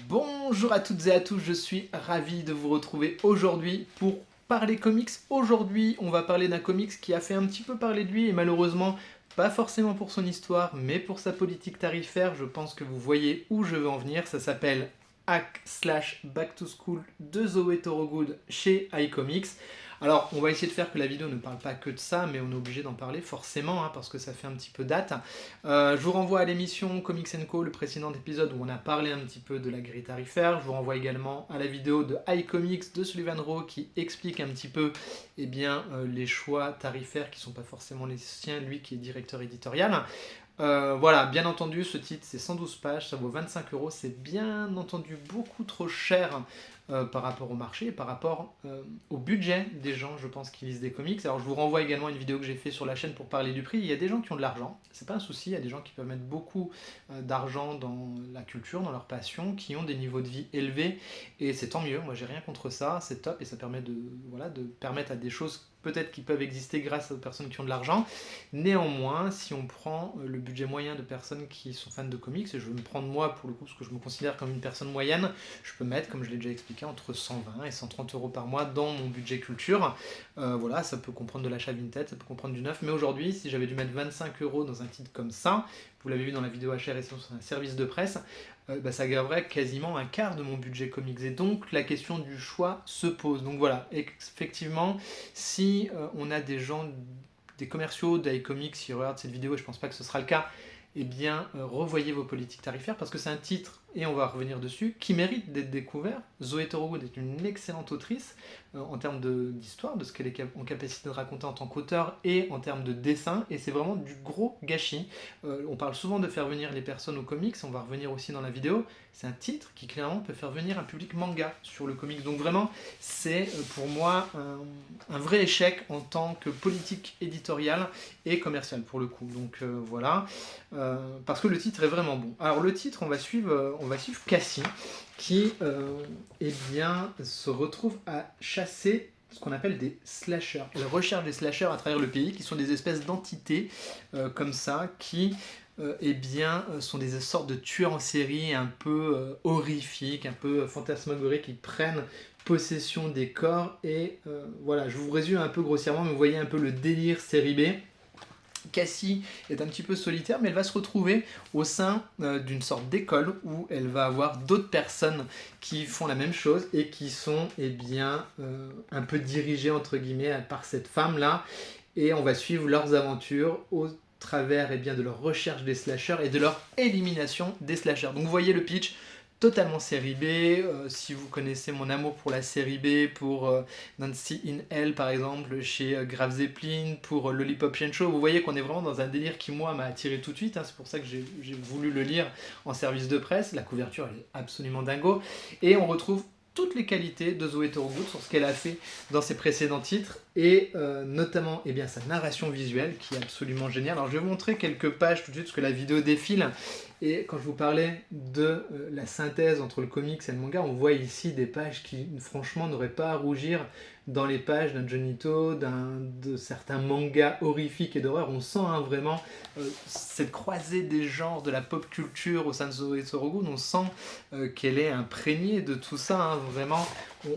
Bonjour à toutes et à tous, je suis ravi de vous retrouver aujourd'hui pour parler comics. Aujourd'hui, on va parler d'un comics qui a fait un petit peu parler de lui et malheureusement, pas forcément pour son histoire, mais pour sa politique tarifaire. Je pense que vous voyez où je veux en venir. Ça s'appelle Hack/Back to School de Zoé Torogood chez iComics. Alors, on va essayer de faire que la vidéo ne parle pas que de ça, mais on est obligé d'en parler forcément, parce que ça fait un petit peu date. Je vous renvoie à l'émission Comics Co, le précédent épisode où on a parlé un petit peu de la grille tarifaire. Je vous renvoie également à la vidéo de iComics de Sullivan Rowe qui explique un petit peu les choix tarifaires qui ne sont pas forcément les siens, lui qui est directeur éditorial. Voilà, bien entendu, ce titre c'est 112 pages, ça vaut 25 €, c'est bien entendu beaucoup trop cher par rapport au marché et par rapport au budget des gens, je pense, qui lisent des comics. Alors je vous renvoie également à une vidéo que j'ai fait sur la chaîne pour parler du prix. Il y a des gens qui ont de l'argent, c'est pas un souci, il y a des gens qui peuvent mettre beaucoup d'argent dans la culture, dans leur passion, qui ont des niveaux de vie élevés, et c'est tant mieux, moi j'ai rien contre ça, c'est top, et ça permet de permettre à des choses peut-être qui peuvent exister grâce aux personnes qui ont de l'argent. Néanmoins, si on prend le budget moyen de personnes qui sont fans de comics, et je vais me prendre moi pour le coup, parce que je me considère comme une personne moyenne, je peux mettre, comme je l'ai déjà expliqué, entre 120 et 130 € par mois dans mon budget culture. Voilà, ça peut comprendre de l'achat vintage, ça peut comprendre du neuf, mais aujourd'hui, si j'avais dû mettre 25 € dans un titre comme ça, vous l'avez vu dans la vidéo HR et sur un service de presse, ça graverait quasiment un quart de mon budget comics. Et donc la question du choix se pose. Donc voilà, effectivement, si on a des gens, des commerciaux d'iComics qui regardent cette vidéo, et je pense pas que ce sera le cas, eh bien revoyez vos politiques tarifaires parce que c'est un titre, et on va revenir dessus, qui mérite d'être découvert. Zoé Torogood est une excellente autrice en termes d'histoire, de ce qu'elle est en capacité de raconter en tant qu'auteur et en termes de dessin, et c'est vraiment du gros gâchis. On parle souvent de faire venir les personnes aux comics, on va revenir aussi dans la vidéo. C'est un titre qui clairement peut faire venir un public manga sur le comics. Donc vraiment, c'est pour moi un vrai échec en tant que politique éditoriale et commerciale pour le coup. Donc voilà, parce que le titre est vraiment bon. Alors le titre, on va suivre Cassie qui se retrouve à chasser ce qu'on appelle des slashers. Elle recherche des slashers à travers le pays, qui sont des espèces d'entités comme ça, qui sont des sortes de tueurs en série un peu horrifiques, un peu fantasmagoriques, qui prennent possession des corps. Et voilà, je vous résume un peu grossièrement, mais vous voyez un peu le délire série B. Cassie est un petit peu solitaire, mais elle va se retrouver au sein d'une sorte d'école où elle va avoir d'autres personnes qui font la même chose et qui sont un peu dirigées entre guillemets par cette femme-là. Et on va suivre leurs aventures au travers de leur recherche des slashers et de leur élimination des slashers. Donc vous voyez le pitch, totalement série B. Si vous connaissez mon amour pour la série B, pour Nancy in Hell par exemple chez Graf Zeppelin, pour Lollipop Chainsaw, vous voyez qu'on est vraiment dans un délire qui moi m'a attiré tout de suite, c'est pour ça que j'ai voulu le lire en service de presse. La couverture elle est absolument dingo, et on retrouve toutes les qualités de Zoé Torogood sur ce qu'elle a fait dans ses précédents titres, et notamment sa narration visuelle qui est absolument géniale. Alors je vais vous montrer quelques pages tout de suite parce que la vidéo défile, et quand je vous parlais de la synthèse entre le comics et le manga, on voit ici des pages qui franchement n'auraient pas à rougir dans les pages d'un Junito, de certains mangas horrifiques et d'horreur. On sent vraiment cette croisée des genres de la pop culture au sein de Zoé Torogood. On sent qu'elle est imprégnée de tout ça, vraiment.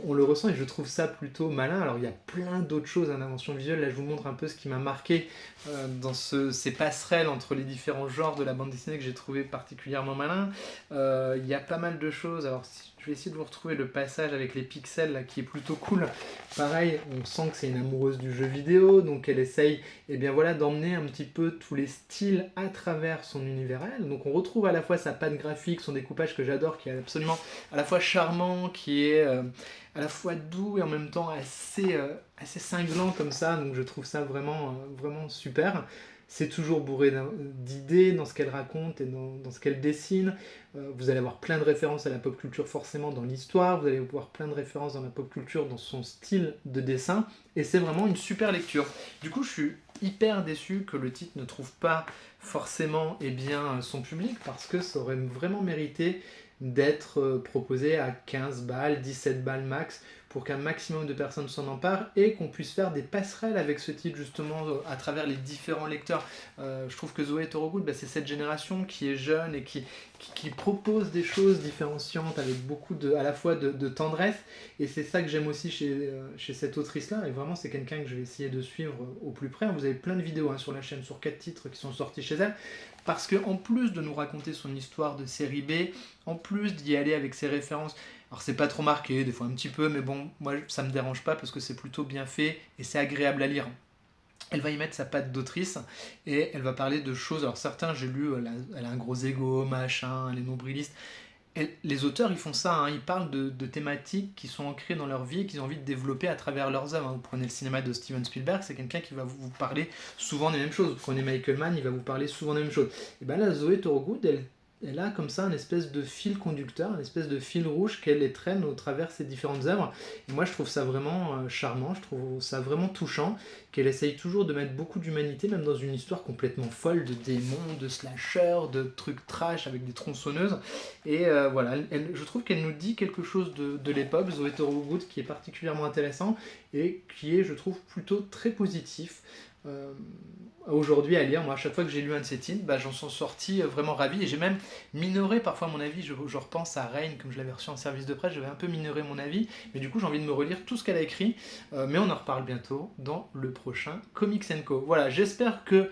On le ressent, et je trouve ça plutôt malin. Alors il y a plein d'autres choses en invention visuelle. Là je vous montre un peu ce qui m'a marqué dans ces passerelles entre les différents genres de la bande dessinée que j'ai trouvé particulièrement malin. Il y a pas mal de choses. Alors je vais essayer de vous retrouver le passage avec les pixels là, qui est plutôt cool. Pareil, on sent que c'est une amoureuse du jeu vidéo, donc elle essaye d'emmener un petit peu tous les styles à travers son univers. Donc on retrouve à la fois sa patte graphique, son découpage que j'adore, qui est absolument à la fois charmant, qui est à la fois doux et en même temps assez cinglant comme ça. Donc je trouve ça vraiment super. C'est toujours bourré d'idées dans ce qu'elle raconte et dans ce qu'elle dessine. Vous allez avoir plein de références à la pop culture forcément dans l'histoire, vous allez voir plein de références dans la pop culture dans son style de dessin, et c'est vraiment une super lecture. Du coup je suis hyper déçu que le titre ne trouve pas forcément son public, parce que ça aurait vraiment mérité d'être proposé à 15 balles, 17 balles max, pour qu'un maximum de personnes s'en emparent et qu'on puisse faire des passerelles avec ce titre justement à travers les différents lecteurs. Je trouve que Zoé Torogood, c'est cette génération qui est jeune et qui propose des choses différenciantes avec beaucoup à la fois de tendresse, et c'est ça que j'aime aussi chez cette autrice-là, et vraiment c'est quelqu'un que je vais essayer de suivre au plus près. Vous avez plein de vidéos sur la chaîne sur 4 titres qui sont sortis chez elle, parce qu'en plus de nous raconter son histoire de série B, en plus d'y aller avec ses références, alors c'est pas trop marqué, des fois un petit peu, mais bon, moi ça me dérange pas parce que c'est plutôt bien fait et c'est agréable à lire. Elle va y mettre sa patte d'autrice et elle va parler de choses. Alors certains, j'ai lu, elle a un gros ego, machin, les nombrilistes. Les auteurs, ils font ça, hein, ils parlent de thématiques qui sont ancrées dans leur vie et qu'ils ont envie de développer à travers leurs œuvres. Vous prenez le cinéma de Steven Spielberg, c'est quelqu'un qui va vous parler souvent des mêmes choses. Vous prenez Michael Mann, il va vous parler souvent des mêmes choses. Et bien là, Zoé Torogood, elle a comme ça un espèce de fil conducteur, une espèce de fil rouge qu'elle les traîne au travers ses différentes œuvres. Et moi, je trouve ça vraiment charmant, je trouve ça vraiment touchant, qu'elle essaye toujours de mettre beaucoup d'humanité, même dans une histoire complètement folle de démons, de slashers, de trucs trash avec des tronçonneuses. Et voilà, je trouve qu'elle nous dit quelque chose de l'époque, Zoé Torogood, qui est particulièrement intéressant et qui est, je trouve, plutôt très positif. Aujourd'hui à lire, moi à chaque fois que j'ai lu un de ses titres, j'en suis sorti vraiment ravi, et j'ai même minoré parfois mon avis. Je repense à Reign, comme je l'avais reçu en service de presse, j'avais un peu minoré mon avis, mais du coup j'ai envie de me relire tout ce qu'elle a écrit, mais on en reparle bientôt dans le prochain Comics & Co. Voilà, j'espère que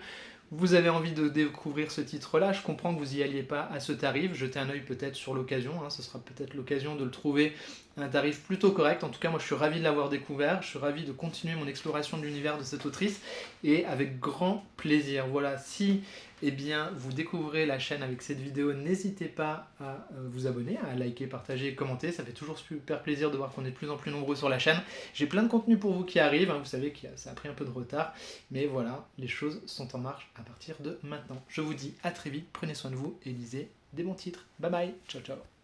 vous avez envie de découvrir ce titre-là. Je comprends que vous n'y alliez pas à ce tarif. Jetez un œil peut-être sur l'occasion. Ce sera peut-être l'occasion de le trouver à un tarif plutôt correct. En tout cas, moi, je suis ravi de l'avoir découvert. Je suis ravi de continuer mon exploration de l'univers de cette autrice. Et avec grand plaisir. Voilà, si vous découvrez la chaîne avec cette vidéo, n'hésitez pas à vous abonner, à liker, partager, commenter. Ça fait toujours super plaisir de voir qu'on est de plus en plus nombreux sur la chaîne. J'ai plein de contenu pour vous qui arrive. Vous savez que ça a pris un peu de retard. Mais voilà, les choses sont en marche à partir de maintenant. Je vous dis à très vite, prenez soin de vous et lisez des bons titres. Bye bye, ciao ciao.